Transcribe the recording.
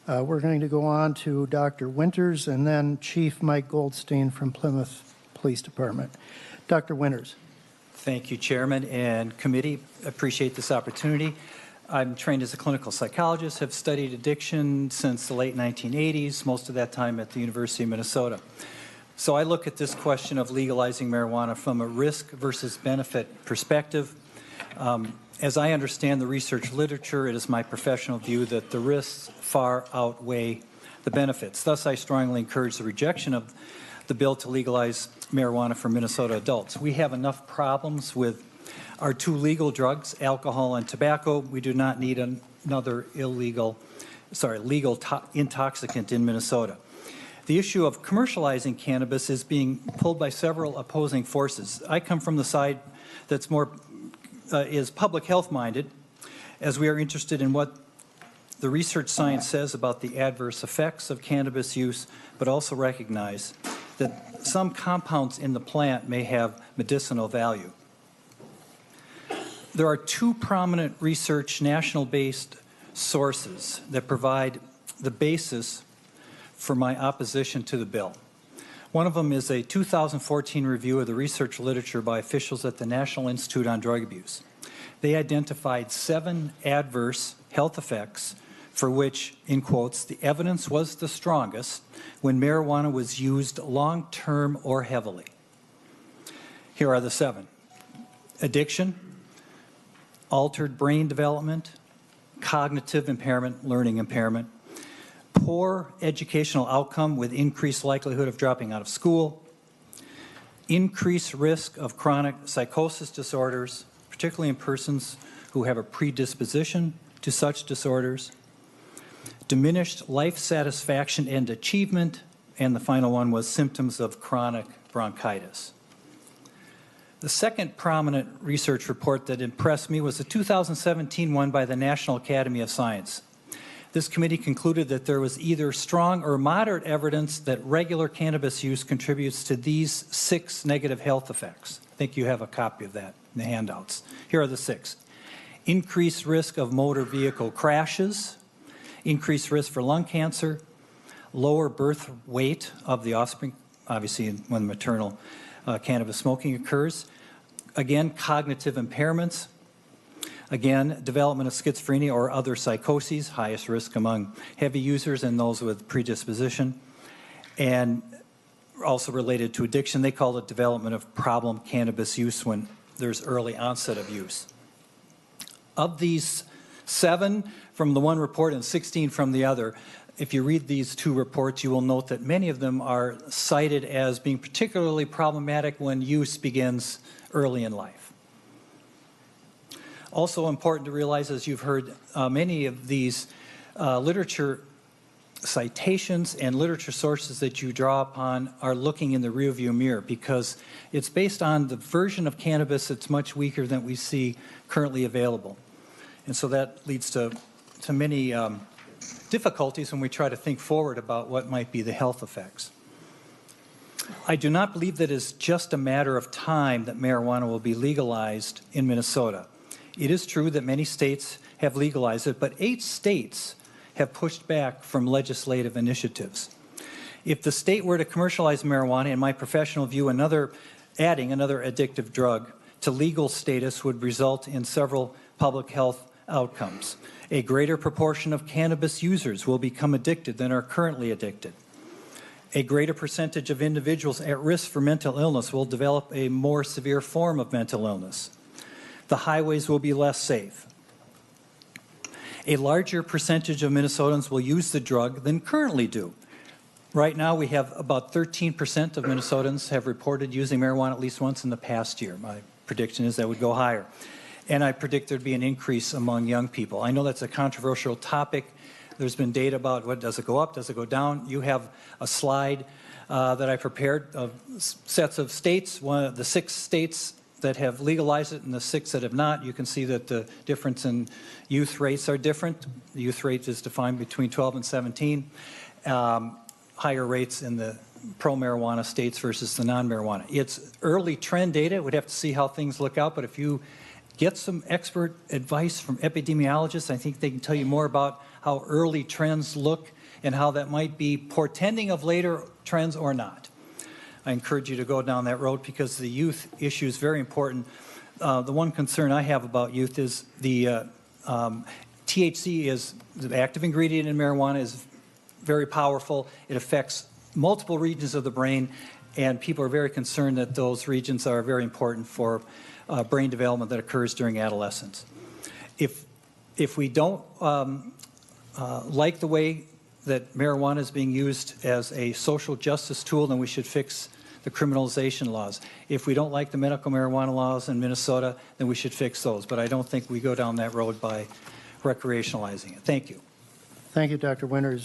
We're going to go on to Dr. Winters and then Chief Mike Goldstein from Plymouth Police Department. Dr. Winters. Thank you, Chairman and committee. Appreciate this opportunity. I'm trained as a clinical psychologist, have studied addiction since the late 1980s, most of that time at the University of Minnesota. So I look at this question of legalizing marijuana from a risk versus benefit perspective. As I understand the research literature, it is my professional view that the risks far outweigh the benefits. Thus, I strongly encourage the rejection of the bill to legalize marijuana for Minnesota adults. We have enough problems with our two legal drugs, alcohol and tobacco. We do not need another legal intoxicant in Minnesota. The issue of commercializing cannabis is being pulled by several opposing forces. I come from the side that's more is public health minded, as we are interested in what the research science says about the adverse effects of cannabis use, but also recognize that some compounds in the plant may have medicinal value. There are two prominent research national-based sources that provide the basis for my opposition to the bill. One of them is a 2014 review of the research literature by officials at the National Institute on Drug Abuse. They identified 7 adverse health effects for which, in quotes, the evidence was the strongest when marijuana was used long-term or heavily. Here are the 7. Addiction, altered brain development, cognitive impairment, learning impairment, poor educational outcome with increased likelihood of dropping out of school, increased risk of chronic psychosis disorders, particularly in persons who have a predisposition to such disorders, diminished life satisfaction and achievement, and the final one was symptoms of chronic bronchitis. The second prominent research report that impressed me was the 2017 one by the National Academy of Science. This committee concluded that there was either strong or moderate evidence that regular cannabis use contributes to these 6 negative health effects. I think you have a copy of that in the handouts. Here are the 6. Increased risk of motor vehicle crashes, increased risk for lung cancer, lower birth weight of the offspring, obviously when maternal cannabis smoking occurs. Again, cognitive impairments. Again, development of schizophrenia or other psychoses, highest risk among heavy users and those with predisposition. And also related to addiction, they call it development of problem cannabis use when there's early onset of use. Of these 7 from the one report and 16 from the other, if you read these 2 reports, you will note that many of them are cited as being particularly problematic when use begins early in life. Also important to realize, as you've heard, many of these literature citations and literature sources that you draw upon are looking in the rearview mirror because it's based on the version of cannabis that's much weaker than we see currently available. And so that leads to many difficulties when we try to think forward about what might be the health effects. I do not believe that it's just a matter of time that marijuana will be legalized in Minnesota. It is true that many states have legalized it, but 8 states have pushed back from legislative initiatives. If the state were to commercialize marijuana, in my professional view, adding another addictive drug to legal status would result in several public health outcomes. A greater proportion of cannabis users will become addicted than are currently addicted. A greater percentage of individuals at risk for mental illness will develop a more severe form of mental illness. The highways will be less safe. A larger percentage of Minnesotans will use the drug than currently do. Right now, we have about 13% of Minnesotans have reported using marijuana at least once in the past year. My prediction is that would go higher. And I predict there'd be an increase among young people. I know that's a controversial topic. There's been data about what does it go up, does it go down. You have a slide that I prepared of sets of states, the 6 states that have legalized it and the 6 that have not. You can see that the difference in youth rates are different. The youth rate is defined between 12 and 17. Higher rates in the pro-marijuana states versus the non-marijuana. It's early trend data. We'd have to see how things look out, but if you Get some expert advice from epidemiologists. I think they can tell you more about how early trends look and how that might be portending of later trends or not. I encourage you to go down that road because the youth issue is very important. The one concern I have about youth is the THC is the active ingredient in marijuana is very powerful. It affects multiple regions of the brain, and people are very concerned that those regions are very important for brain development that occurs during adolescence. If we don't like the way that marijuana is being used as a social justice tool, then we should fix the criminalization laws. If we don't like the medical marijuana laws in Minnesota, then we should fix those. But I don't think we go down that road by recreationalizing it. Thank you. Thank you, Dr. Winters.